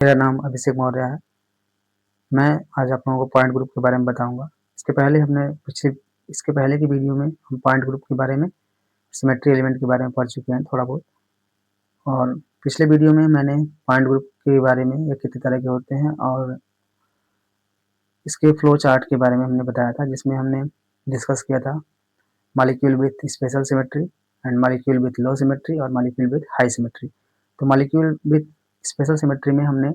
मेरा नाम अभिषेक मौर्य है। मैं आज आप लोगों को पॉइंट ग्रुप के बारे में बताऊंगा। इसके पहले की वीडियो में हम पॉइंट ग्रुप के बारे में, सिमेट्री एलिमेंट के बारे में पढ़ चुके हैं थोड़ा बहुत। और पिछले वीडियो में मैंने पॉइंट ग्रुप के बारे में, ये कितने तरह के होते हैं और इसके फ्लो चार्ट के बारे में हमने बताया था, जिसमें हमने डिस्कस किया था molecule with special symmetry and molecule with low symmetry और मॉलिक्यूल विथ हाई सिमेट्री। तो मॉलिक्यूल विथ स्पेशल सिमेट्री में हमने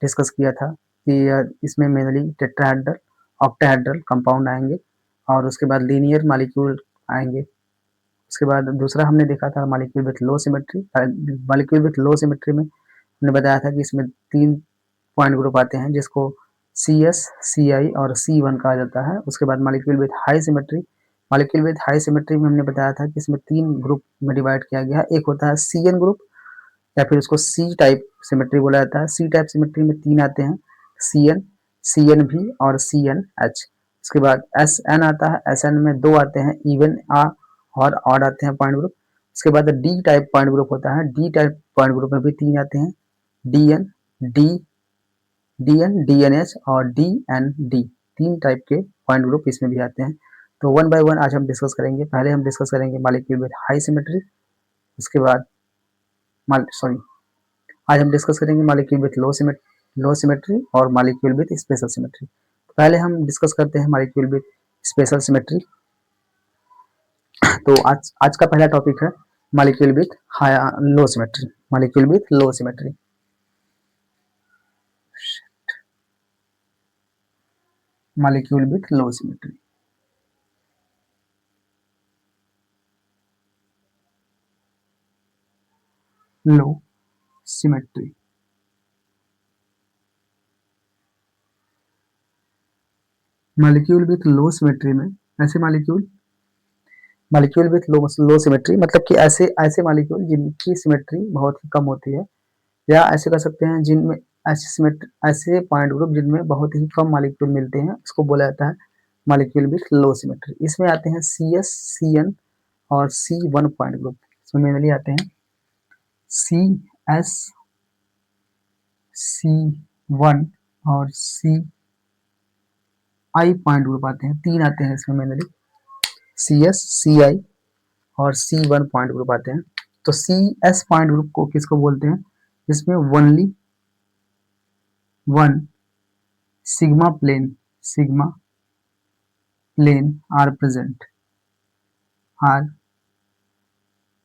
डिस्कस किया था कि इसमें मेनली टेट्राहेड्रल, ऑक्टाहेड्रल कंपाउंड आएंगे और उसके बाद लीनियर मॉलिक्यूल आएंगे। उसके बाद दूसरा हमने देखा था molecule with low symmetry. Molecule with low symmetry में हमने बताया था कि इसमें 3 पॉइंट ग्रुप आते हैं, जिसको CS, CI और C1 कहा जाता है। उसके बाद molecule with high symmetry, molecule with high symmetry में हमने बताया था कि इसमें 3 ग्रुप में डिवाइड किया गया है। एक होता है CN ग्रुप, या फिर उसको C टाइप सिमेट्री बोला जाता है। C टाइप सिमेट्री में 3 आते हैं, CN, CNV और CNH। उसके बाद SN आता है, SN में 2 आते हैं, इवन और ऑड आते हैं पॉइंट ग्रुप। उसके बाद D टाइप पॉइंट ग्रुप होता है, D टाइप पॉइंट ग्रुप में भी 3 आते हैं, DN, DNH और DND। 3 टाइप के पॉइंट ग्रुप इसमें भी आते हैं। तो वन बाय वन आज हम डिस्कस करेंगे। पहले हम डिस्कस करेंगे मॉलिक्यूल विथ हाई सिमेट्री, उसके बाद आज हम डिस्कस करेंगे मॉलिक्यूल विथ लो सिमेट्री और मॉलिक्यूल विथ स्पेशल सिमेट्री। पहले हम डिस्कस करते हैं मॉलिक्यूल विथ स्पेशल सिमेट्री। तो आज का पहला टॉपिक है molecule with low symmetry. Molecule with low symmetry, molecule with low symmetry. Low symmetry, molecule with low symmetry में ऐसे मॉलिक्यूल विथ लो सिमेट्री मतलब कि ऐसे मॉलिक्यूल जिनकी सिमेट्री बहुत ही कम होती है, या ऐसे कर सकते हैं जिनमें ऐसे पॉइंट ग्रुप जिनमें बहुत ही कम मॉलिक्यूल मिलते हैं, उसको बोला जाता है मॉलिक्यूल विथ लो सिमेट्री। इसमें आते हैं CS, CN और C1 पॉइंट ग्रुप। इसमें मेनली आते हैं CS, C1 और CI पॉइंट ग्रुप आते हैं। 3 आते हैं इसमें मेनली, CS, CI और C1 पॉइंट ग्रुप आते हैं। तो CS पॉइंट ग्रुप को किसको बोलते हैं? इसमें only one sigma plane are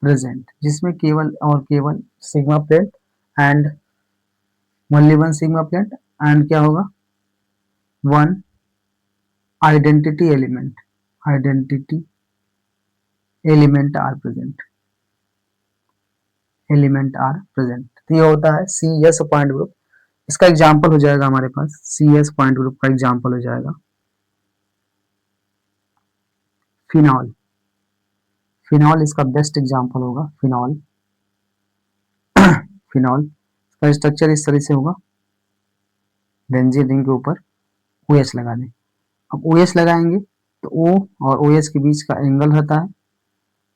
present, जिसमें केवल और केवल sigma plane and only one sigma plane and क्या होगा, one identity element are present. तो ये होता है CS पॉइंट ग्रुप। इसका एग्जांपल हो जाएगा हमारे पास, CS पॉइंट ग्रुप का एग्जांपल हो जाएगा फिनॉल इसका बेस्ट एग्जांपल होगा। फिनॉल का स्ट्रक्चर इस तरह से होगा, बेंजीन रिंग के ऊपर OH लगा दें। अब OH लगाएंगे तो O और OH के बीच का एंगल रहता है,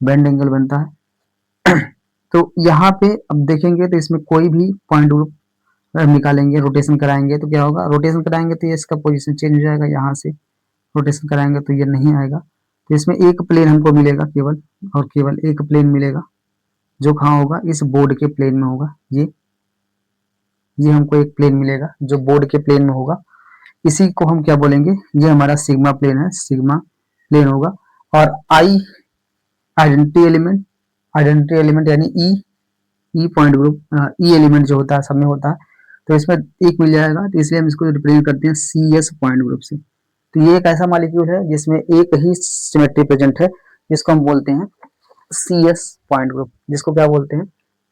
बेंड एंगल बनता है। तो यहाँ पे अब देखेंगे तो इसमें कोई भी पॉइंट ग्रुप निकालेंगे, रोटेशन कराएंगे तो क्या होगा, रोटेशन कराएंगे तो ये इसका पोजीशन चेंज हो जाएगा, यहाँ से रोटेशन कराएंगे तो ये नहीं आएगा। तो इसमें एक प्लेन हमको मिलेगा केवल और केवल एक प्लेन मिलेगा, जो कहाँ होगा, इस बोर्ड के प्लेन में होगा। ये हमको एक प्लेन मिलेगा जो बोर्ड के प्लेन में होगा। इसी को हम क्या बोलेंगे, ये हमारा सिग्मा प्लेन है, सिग्मा प्लेन होगा। और आई आइडेंटिटी एलिमेंट यानी ई पॉइंट ग्रुप, ई एलिमेंट जो होता है सब में होता है, तो इसमें एक मिल जाएगा, तो इसलिए हम इसको रिप्रेजेंट करते हैं CS पॉइंट ग्रुप से। तो ये एक ऐसा मॉलिक्यूल है जिसमें एक ही सिमेट्री प्रेजेंट है, जिसको हम बोलते हैं CS पॉइंट ग्रुप। जिसको क्या बोलते हैं,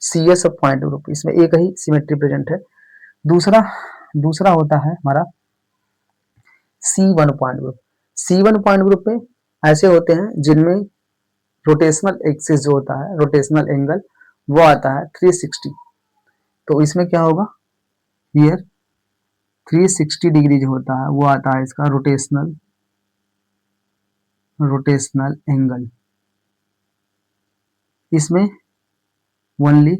CS पॉइंट ग्रुप। इसमें एक ही सिमेट्री प्रेजेंट है। दूसरा होता है हमारा C1 point group. C1 point group में ऐसे होते हैं जिनमें रोटेशनल एक्सिस जो होता है, रोटेशनल एंगल वो आता है 360। तो इसमें क्या होगा, हियर 360 डिग्री जो होता है वो आता है इसका रोटेशनल एंगल। इसमें only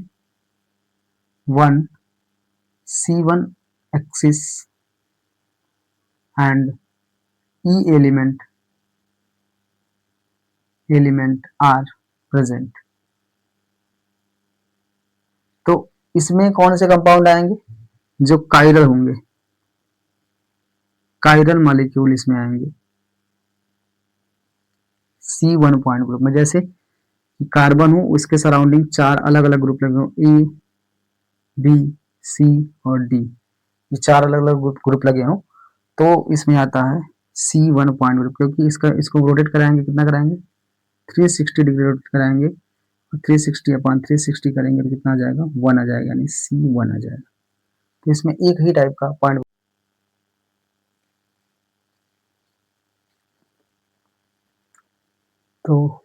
one C1 axis and E element are present। तो इसमें कौन से कंपाउंड आएंगे? जो कायरल होंगे, कायरल मॉलिक्यूल इसमें आएंगे C1 पॉइंट ग्रुप में। जैसे कार्बन हो, उसके सराउंडिंग 4 अलग अलग ग्रुप लगे हो, ए बी सी और डी, ये 4 अलग अलग ग्रुप लगे हो, तो इसमें आता है C1 पॉइंट ग्रुप। क्योंकि इसको रोटेट कराएंगे, कितना कराएंगे? 360 डिग्री रोटेट कराएंगे, 360 अपॉन 360 करेंगे तो कितना आ जाएगा? 1 आ जाएगा, यानी C1 आ जाएगा। तो इसमें एक ही टाइप का पॉइंट। तो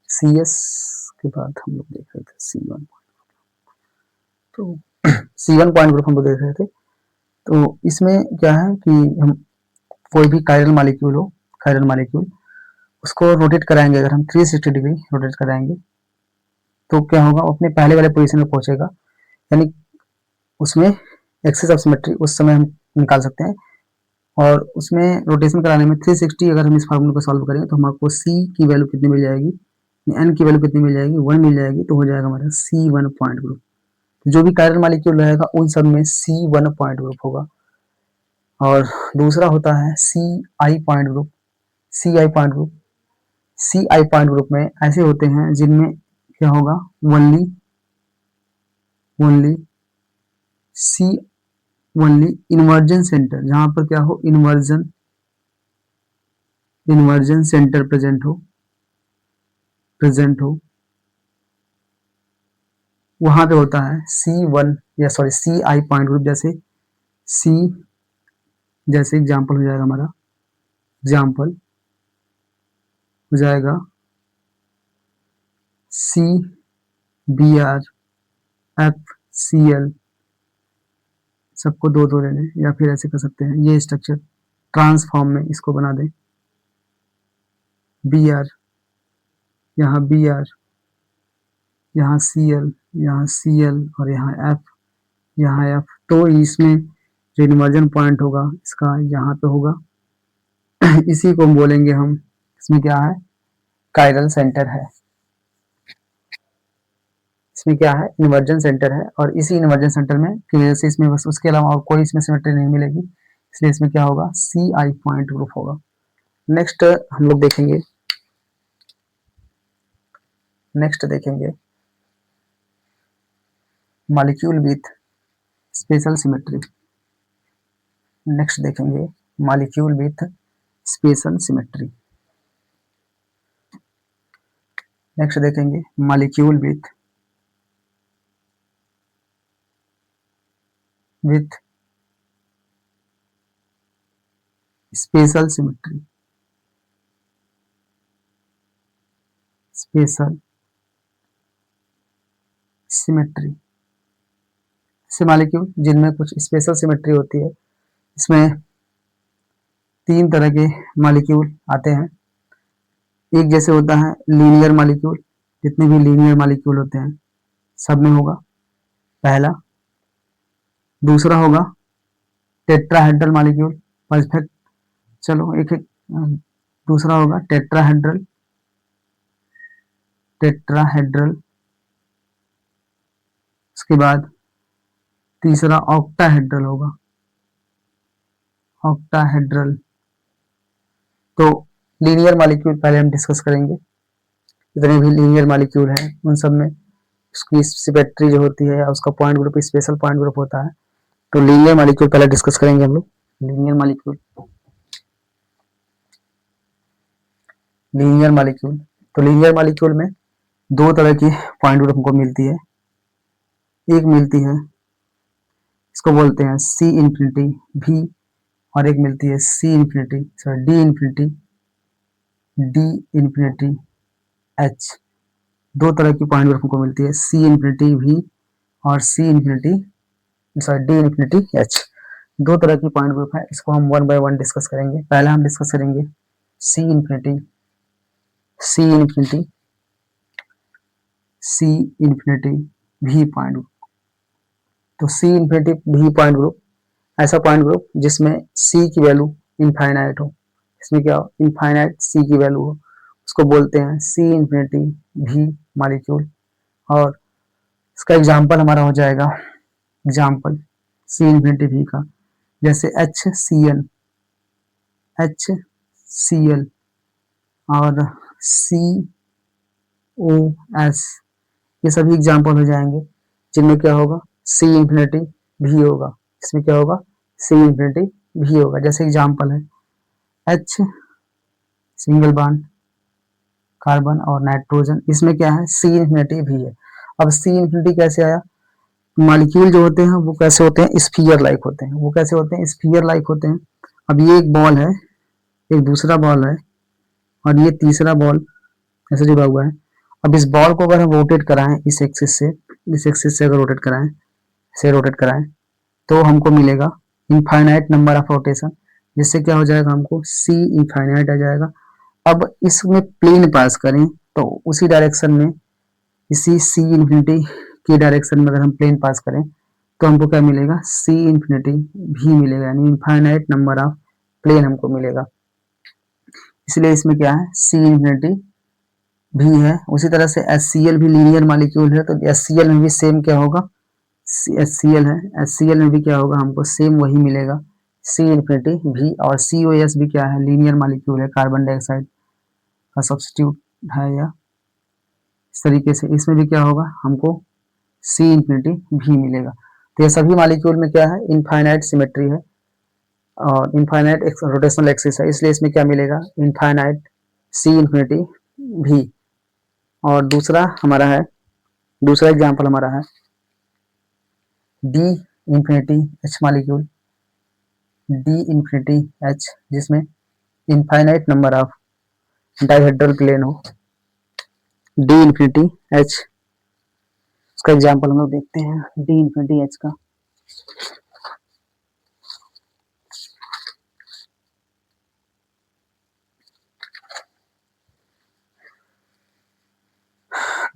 CS के बाद हम लोग देख रहे थे C1। तो C1 पॉइंट ग्रुप हम लोग देख रहे थे। तो इसमें क्या है कि हम कोई भी कायरल मॉलिक्यूल हो, कायरल मॉलिक्यूल, उसको रोटेट कराएंगे। अगर हम 360 डिग्री रोटेट कराएंगे तो क्या होगा? अपने पहले वाले पोजीशन में पहुंचेगा, यानी उसमें एक्सिस ऑफ सिमेट्री उस समय हम निकाल सकते हैं। और उसमें रोटेशन कराने में 360, अगर हम इस फार्मूले को सॉल्व करें तो हमको C की वैल्यू कितनी मिल जाएगी, N की वैल्यू कितनी मिल जाएगी? 1 मिल जाएगी। तो हो जाएगा हमारा C1 पॉइंट ग्रुप। जो भी कायरल मॉलिक्यूल रहेगा उन सब में C1 पॉइंट ग्रुप होगा। और दूसरा होता है CI point group. CI point group, CI point group में ऐसे होते हैं जिनमें क्या होगा? ओनली सी ओनली इन्वर्जन सेंटर, जहां पर क्या हो? इन्वर्जन सेंटर प्रेजेंट हो, वहां पे होता है C1 या सॉरी CI पॉइंट ग्रुप। जैसे एग्जांपल हो जाएगा हमारा, एग्जांपल हो जाएगा CBr सबको दो दो ले लें, या फिर ऐसे कर सकते हैं, ये स्ट्रक्चर ट्रांसफॉर्म में इसको बना दें, Br, यहाँ Br, यहाँ Cl, यहाँ Cl और यहाँ F, यहाँ F। तो इसमें जो इन्वर्जन पॉइंट होगा इसका यहाँ पे होगा। इसी को बोलेंगे हम, इसमें क्या है? कायरल सेंटर है। इसमें क्या है? इन्वर्जन सेंटर है। और इसी इन्वर्जन सेंटर में क्लियर से इसमें बस उसके अलावा और कोई इसमें सिमेट्री नहीं मिलेगी, इसलिए इसमें क्या होगा? CI पॉइंट ग्रुप होगा। नेक्स्ट हम लोग देखेंगे, molecule with special symmetry. Next देखेंगे molecule with special symmetry. Next देखेंगे molecule with special symmetry. Special symmetry से मॉलिक्यूल जिनमें कुछ स्पेशल सिमेट्री होती है। इसमें 3 तरह के मॉलिक्यूल आते हैं। एक जैसे होता है लीनियर मॉलिक्यूल, जितने भी लीनियर मॉलिक्यूल होते हैं सब में होगा पहला। दूसरा होगा टेट्राहेड्रल मॉलिक्यूल, परफेक्ट। चलो एक एक, दूसरा होगा टेट्राहेड्रल। उसके बाद तीसरा ऑक्टाहेड्रल होगा, ऑक्टाहेड्रल। तो लीनियर मॉलिक्यूल पहले हम डिस्कस करेंगे। जितने भी लीनियर मॉलिक्यूल हैं उन सब में उसकी सिमेट्री जो होती है या उसका point group special point group होता है। तो लीनियर मॉलिक्यूल पहले डिस्कस करेंगे हम लोग। लीनियर मॉलिक्यूल तो लीनियर मॉलिक्यूल में 2 तरह की पॉइंट ग्रुप हमको मिलती है। एक मिलती है, इसको बोलते हैं C इन्फिनिटी V, और एक मिलती है D इन्फिनिटी H। 2 तरह की पॉइंट ग्रुप हमको मिलती है, C इन्फिनिटी V और D इन्फिनिटी H। 2 तरह की पॉइंट ग्रुप है, इसको हम 1 बाय 1 डिस्कस करेंगे। पहले हम डिस्कस करेंगे C infinity. C infinity V point group. तो C infinity V point group ऐसा पॉइंट ग्रुप जिसमें C की वैल्यू इनफाइनाइट हो, इसमें क्या हो, इनफाइनाइट C की वैल्यू हो, उसको बोलते हैं C इन्फिनिटी V मॉलिक्यूल। और इसका एग्जाम्पल हमारा हो जाएगा, एग्जाम्पल C इन्फिनिटी V का, जैसे HCl और COS, ये सभी एग्जाम्पल हो जाएंगे जिनमें क्या होगा, C इन्फिनिटी V होगा, इसमें क्या होगा, C इन्फिनिटी V होगा। जैसे एग्जाम्पल है H सिंगल बॉन्ड कार्बन और नाइट्रोजन, इसमें क्या है, C इन्फिनिटी V है। अब C इन्फिनिटी कैसे आया, मॉलिक्यूल जो होते हैं वो कैसे होते हैं, स्फीयर लाइक होते हैं, वो कैसे होते हैं, स्फीयर लाइक होते हैं। अब ये एक बॉल है, एक दूसरा बॉल है और ये तीसरा बॉल ऐसे जुड़ा हुआ है। अब इस बॉल को अगर हम रोटेट कराएं इस एक्सिस से अगर रोटेट कराएं, इसे रोटेट कराएं, तो हमको मिलेगा इनफाइनाइट नंबर ऑफ रोटेशन, जिससे क्या हो जाएगा, हमको C इनफाइनाइट आ जाएगा। अब इसमें प्लेन पास करें तो उसी डायरेक्शन में, इसी C इन्फिनिटी की डायरेक्शन में अगर हम प्लेन पास करें तो हमको क्या मिलेगा, C इन्फिनिटी भी मिलेगा, यानी इनफाइनाइट नंबर ऑफ प्लेन हमको मिलेगा। इसलिए इसमें क्या है, C इन्फिनिटी भी है। उसी तरह से HCl भी लीनियर मॉलिक्यूल है, तो HCl में भी सेम क्या होगा, HCl है, HCl में भी क्या होगा, हमको सेम वही मिलेगा, C इन्फिनिटी भी। और COS भी क्या है, लीनियर मॉलिक्यूल है, कार्बन डाइऑक्साइड का सब्स्टिट्यूट है। या इस तरीके से इसमें भी क्या होगा, हमको C इन्फिनिटी भी मिलेगा। तो ये सभी मॉलिक्यूल में क्या है, इनफाइनाइट सिमेट्री है और इनफाइनाइट रोटेशनल एक्सिस है, इसलिए इसमें क्या मिलेगा, इनफाइनाइट C इन्फिनिटी भी। और दूसरा हमारा है, दूसरा एग्जांपल हमारा है D infinity H molecule, D infinity H, जिसमें infinite number of dihedral plane हो, D इन्फिनिटी H। उसका एग्जांपल हम लोग देखते हैं D इन्फिनिटी H का।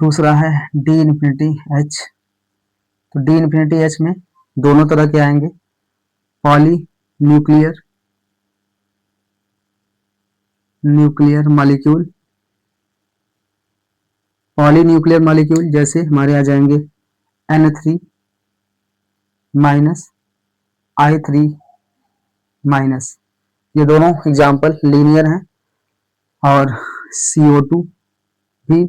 दूसरा है D इन्फिनिटी H। तो D इन्फिनिटी H में दोनों तरह के आएंगे, poly nuclear molecule, poly nuclear molecule जैसे हमारे आ जाएंगे N3 माइनस I3 माइनस, ये दोनों एग्जाम्पल लीनियर हैं। और CO2 भी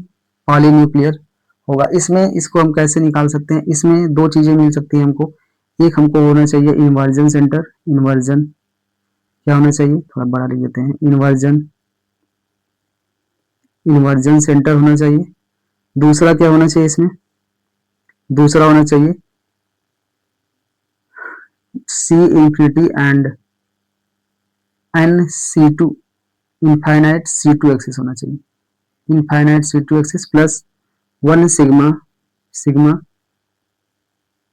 पॉली न्यूक्लियर होगा। इसमें इसको हम कैसे निकाल सकते हैं, इसमें दो चीजें मिल सकती हैं हमको, एक हमको होना चाहिए इन्वर्जन सेंटर, इन्वर्जन क्या होना चाहिए, थोड़ा बड़ा लिख देते हैं, इन्वर्जन सेंटर होना चाहिए। दूसरा क्या होना चाहिए इसमें, दूसरा होना चाहिए C infinity and NC2 infinite C2 axis होना चाहिए, infinite C2 axis plus 1 sigma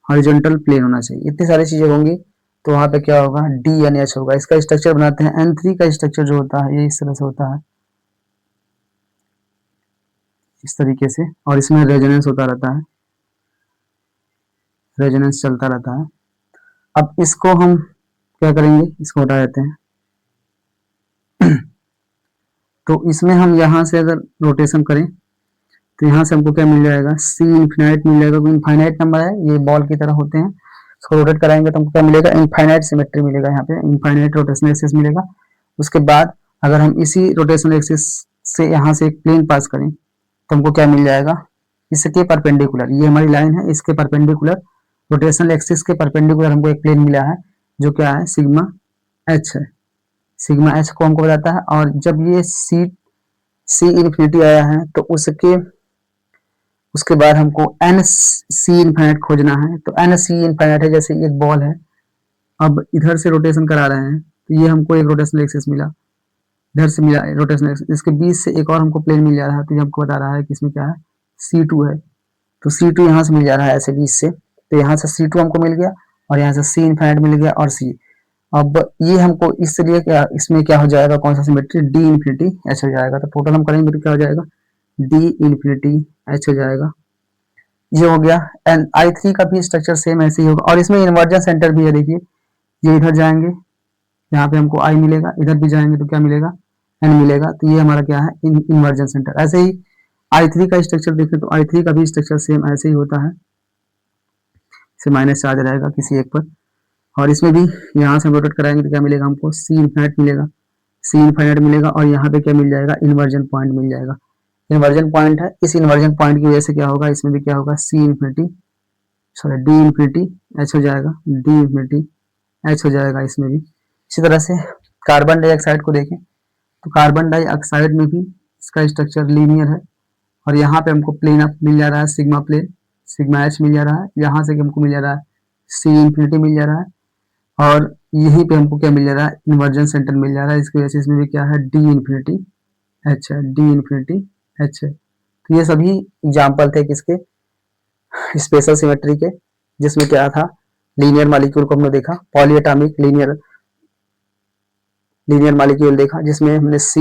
horizontal plane होना चाहिए। इतनी सारी चीजें होंगी तो वहां पे क्या होगा, DNH होगा। इसका स्ट्रक्चर बनाते हैं, N3 का स्ट्रक्चर जो होता है ये इस तरह से होता है, इस तरीके से, और इसमें रेजोनेंस होता रहता है, रेजोनेंस चलता रहता है। अब इसको हम क्या करेंगे, इसको हटा देते हैं। तो इसमें हम यहाँ से अगर रोटेशन करें तो यहाँ से हमको क्या मिल जाएगा, C इनफाइनाइट मिल जाएगा, इनफाइनाइट नंबर है, ये बॉल की तरह होते हैं। इसको रोटेट कराएंगे तो हमको क्या मिलेगा, इनफाइनाइट सिमेट्री मिलेगा, यहाँ पे इनफाइनाइट रोटेशनल एक्सिस मिलेगा। उसके बाद अगर हम इसी रोटेशनल एक्सिस से यहाँ से एक प्लेन पास करें तो हमको क्या मिल जाएगा, इसके परपेंडिकुलर, ये हमारी लाइन है, इसके परपेंडिकुलर रोटेशनल एक्सिस के परपेंडिकुलर हमको एक प्लेन मिला है जो क्या है, सिग्मा H है। सिग्मा H को हमको बताता है। और जब ये C इन्फिनिटी आया है तो उसके बाद हमको NC इनफाइनाइट खोजना है। तो NC इनफाइनाइट है, जैसे एक बॉल है, अब इधर से रोटेशन करा रहे हैं तो ये हमको एक रोटेशनल एक्सिस मिला, इधर से मिला रोटेशनल एक्सिस, इसके बीच से एक और हमको प्लेन मिल जा रहा है, तो ये हमको बता रहा है कि इसमें क्या है, C2 है। तो C2 यहाँ से मिल जा रहा है ऐसे बीच से, तो यहाँ से C2 हमको मिल गया और यहाँ से C इनफाइनाइट मिल गया और C। अब ये हमको इसलिए क्या, इसमें क्या हो जाएगा, कौन सा सिमेट्री, D इन्फिनिटी H हो जाएगा। तो टोटल हम करेंगे तो क्या हो जाएगा, D इन्फिनिटी H हो जाएगा। ये हो गया। एंड I3 का भी स्ट्रक्चर सेम ऐसे ही होगा और इसमें इन्वर्जन सेंटर भी है। देखिए ये इधर जाएंगे, यहाँ पे हमको I मिलेगा, इधर भी जाएंगे तो क्या मिलेगा, N मिलेगा। तो ये हमारा क्या है, इन्वर्जन सेंटर। ऐसे ही I3 का स्ट्रक्चर देखें तो I3 का भी स्ट्रक्चर सेम ऐसे ही होता है, इसे माइनस चार्ज रहेगा किसी एक पर। और इसमें भी यहाँ से हम रोटेट कराएंगे तो क्या मिलेगा हमको, C इन्फिनिट मिलेगा, C इन्फिनिट मिलेगा और यहाँ पे क्या मिल जाएगा, इन्वर्जन पॉइंट मिल जाएगा। इन्वर्जन पॉइंट है, इस इन्वर्जन पॉइंट की वजह से क्या होगा, इसमें भी क्या होगा, C infinity sorry D infinity H हो जाएगा, D इन्फिनिटी H हो जाएगा इसमें भी। इसी तरह से कार्बन डाइऑक्साइड को देखें तो कार्बन डाइऑक्साइड में भी इसका स्ट्रक्चर लीनियर है और यहाँ पे हमको प्लेन अप मिल जा रहा है, सिग्मा प्लेन, सिग्मा एच मिल जा रहा है। यहाँ से हमको मिल जा रहा है C इन्फिनिटी मिल जा रहा है और यहीं पे हमको क्या मिल जा रहा है, इन्वर्जन सेंटर मिल जा रहा है। इसकी वजह से इसमें भी क्या है, D इन्फिनिटी H है, D इन्फिनिटी H है। तो ये सभी एग्जाम्पल थे किसके, स्पेशल सिमेट्री के, जिसमें क्या था, लीनियर मॉलिक्यूल को हमने देखा, पॉलीएटॉमिक लीनियर मॉलिक्यूल देखा जिसमें हमने C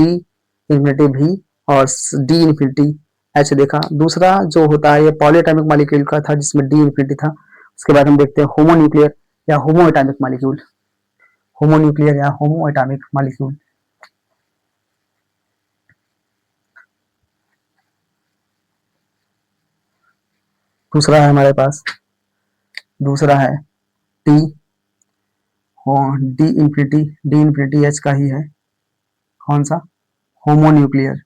इन्फिनिटी V और D इन्फिनिटी H देखा। दूसरा जो होता है ये पॉलीएटॉमिक मॉलिक्यूल का था जिसमें D इन्फिनिटी था। उसके बाद हम देखते हैं होमोन्यूक्लियर या होमोएटॉमिक मॉलिक्यूल, होमोन्यूक्लियर या होमोएटॉमिक मॉलिक्यूल। दूसरा है हमारे पास, दूसरा है T, D इन्फिनिटी H का ही है, कौन सा, homonuclear,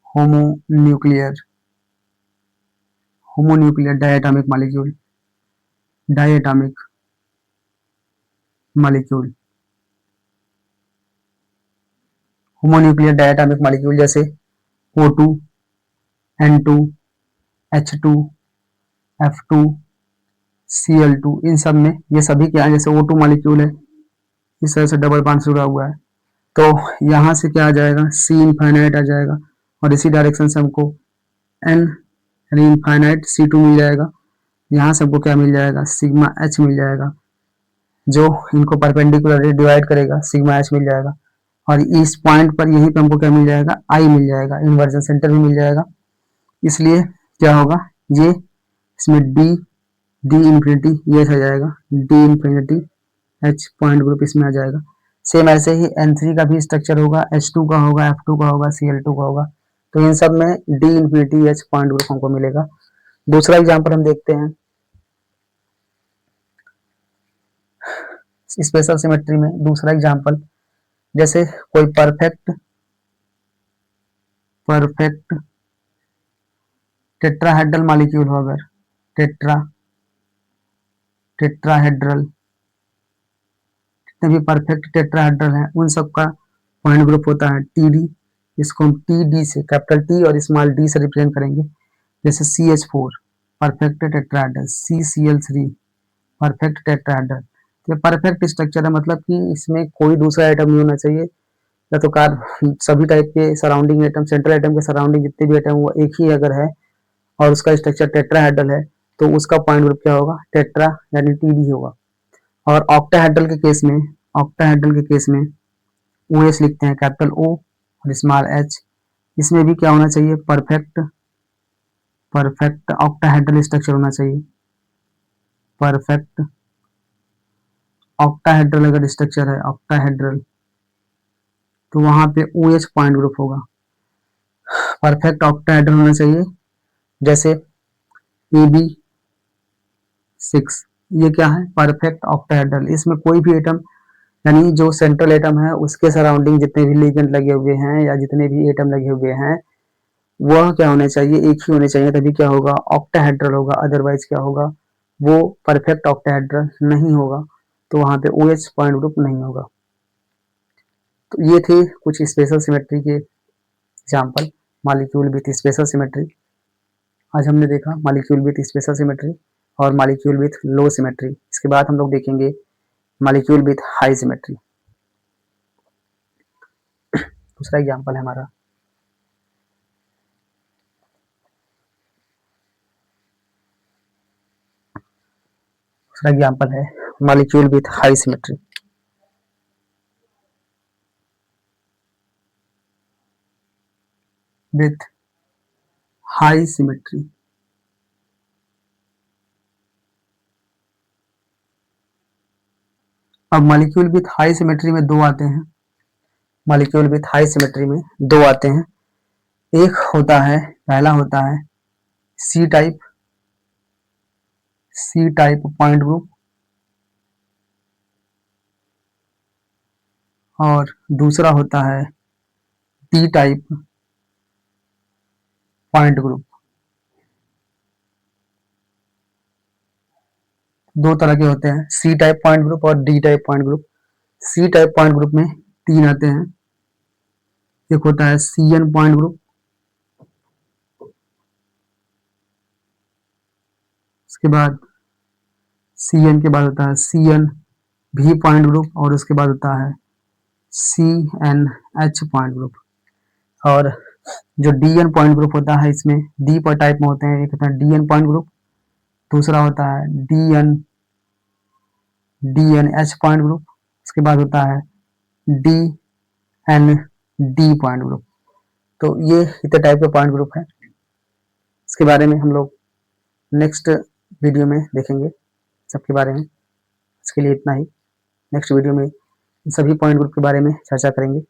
homonuclear, homonuclear diatomic molecule, diatomic molecule, homonuclear diatomic molecule जैसे O2, N2, H2, F2, Cl2, इन सब में ये सभी क्या है, जैसे O2 मॉलिक्यूल है इस तरह से डबल बॉन्ड से जुड़ा हुआ है तो यहाँ से क्या आ जाएगा, C इनफाइनाइट आ जाएगा और इसी डायरेक्शन से हमको N यानी इनफाइनाइट C2 मिल जाएगा। यहाँ से हमको क्या मिल जाएगा, सिग्मा H मिल जाएगा जो इनको परपेंडिकुलरली डिवाइड करेगा, सिग्मा H मिल जाएगा। और इस पॉइंट पर यहीं पे हमको क्या मिल जाएगा, I मिल जाएगा, इन्वर्जन सेंटर भी मिल जाएगा। इसलिए क्या होगा, ये इसमें D इन्फिनिटी ये आ जाएगा, D infinity H point group इसमें आ जाएगा। सेम ऐसे ही N3 का भी स्ट्रक्चर होगा, H2 का होगा, F2 का होगा, Cl2 का होगा। तो इन सब में D infinity H point group हमको मिलेगा। दूसरा एग्जांपल हम देखते हैं स्पेशल सिमेट्री में। दूसरा एग्जांपल, जैसे कोई परफेक्ट टेट्राहेड्रल मॉलिक्यूल हो, अगर टेट्राहेड्रल जितने भी परफेक्ट टेट्राहेड्रल हैं उन सब का पॉइंट ग्रुप होता है TD। इसको हम TD से, कैपिटल T और स्मॉल d से रिप्रेजेंट करेंगे। जैसे CH4 perfect tetrahedral, CCl3 perfect tetrahedral. तो परफेक्ट स्ट्रक्चर है, मतलब कि इसमें कोई दूसरा आइटम नहीं होना चाहिए, या तो कार सभी टाइप के सराउंडिंग आइटम, सेंट्रल आइटम के सराउंडिंग जितने भी आइटम वो एक ही अगर है और उसका स्ट्रक्चर टेट्राहेड्रल है तो उसका पॉइंट ग्रुप क्या होगा, टेट्रा यानी TD होगा। और ऑक्टाहेड्रल के केस में, ऑक्टाहेड्रल के केस में OH लिखते हैं, कैपिटल O और स्मॉल h। इसमें भी क्या होना चाहिए, परफेक्ट ऑक्टाहेड्रल स्ट्रक्चर होना चाहिए। परफेक्ट ऑक्टाहेड्रल अगर स्ट्रक्चर है, ऑक्टाहेड्रल, तो वहां पे OH पॉइंट ग्रुप होगा। परफेक्ट ऑक्टाहेड्रल होना चाहिए, जैसे AB6, ये क्या है, परफेक्ट ऑक्टाहेड्रल। इसमें कोई भी एटम यानी जो सेंट्रल एटम है उसके सराउंडिंग जितने भी लिगेंड लगे हुए हैं या जितने भी एटम लगे हुए हैं वह क्या होने चाहिए, एक ही होने चाहिए, तभी क्या होगा, ऑक्टाहेड्रल होगा। अदरवाइज क्या होगा, वो परफेक्ट ऑक्टाहेड्रल नहीं होगा, तो वहां पे OH पॉइंट ग्रुप नहीं होगा। तो ये थे कुछ स्पेशल सिमेट्री के example, molecule with special symmetry. आज हमने देखा मॉलिक्यूल विथ स्पेशल सिमेट्री और मॉलिक्यूल विथ लो सिमेट्री। इसके बाद हम लोग देखेंगे मॉलिक्यूल विथ हाई सिमेट्री। दूसरा एग्जांपल है हमारा, दूसरा एग्जांपल है molecule with high symmetry. With high symmetry, अब मॉलिक्यूल विथ हाई सिमेट्री में दो आते हैं, मॉलिक्यूल विथ हाई सिमेट्री में दो आते हैं। एक होता है, पहला होता है सी टाइप पॉइंट ग्रुप, और दूसरा होता है डी टाइप पॉइंट ग्रुप। दो तरह के होते हैं, सी टाइप पॉइंट ग्रुप और D type point group. C type point group में तीन आते हैं। एक होता है सी एन पॉइंट ग्रुप, उसके बाद सी एन के बाद होता है C N V point group, और उसके बाद होता है C N H point group. और जो डी एन पॉइंट ग्रुप होता है, इसमें डी पर टाइप में होते हैं। एक होता है डी एन पॉइंट ग्रुप, दूसरा होता है D N H point group, उसके बाद होता है D N D point group. तो ये इतने टाइप के पॉइंट ग्रुप है। इसके बारे में हम लोग नेक्स्ट वीडियो में देखेंगे सबके बारे में। इसके लिए इतना ही। नेक्स्ट वीडियो में सभी पॉइंट ग्रुप के बारे में चर्चा करेंगे।